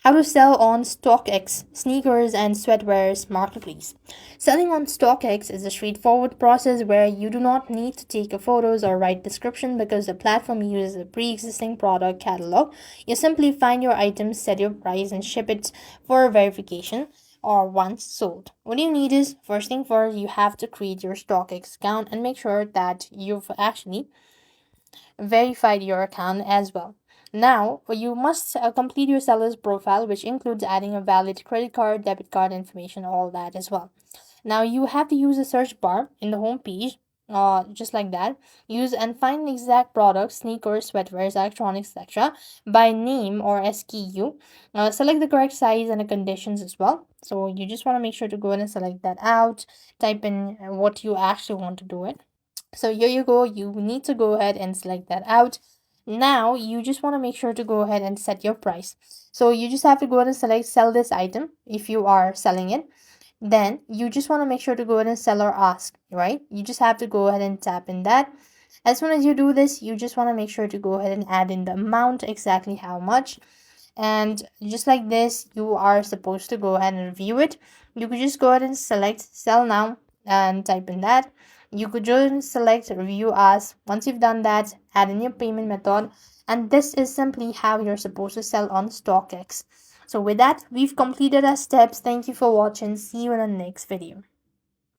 How to sell on StockX, sneakers and sweatwear's marketplace. Selling on StockX is a straightforward process where you do not need to take a photos or write description because the platform uses a pre-existing product catalog. You simply find your items, set your price, and ship it for verification or once sold. What you need is, first thing first, you have to create your StockX account and make sure that you've actually verified your account as well. Now, you must complete your seller's profile, which includes adding a valid credit card, debit card information, all that as well. Now, you have to use a search bar in the home page, just like that. Use and find the exact products, sneakers, sweatwears, electronics, etc., by name or SKU. Select the correct size and the conditions as well. So, you just want to make sure to go ahead and select that out, type in what you actually want to do it. So here you go, you need to go ahead and select that out. Now you just want to make sure to go ahead and set your price. So you just have to go ahead and select sell this item if you are selling it. Then you just want to make sure to go ahead and sell or ask, right? You just have to go ahead and tap in that. As soon as you do this, you just want to make sure to go ahead and add in the amount, exactly how much. And just like this, you are supposed to go ahead and review it. You could just go ahead and select sell now and type in that. You could just select review as. Once you've done that, add in your payment method. And this is simply how you're supposed to sell on StockX. So with that, we've completed our steps. Thank you for watching. See you in the next video.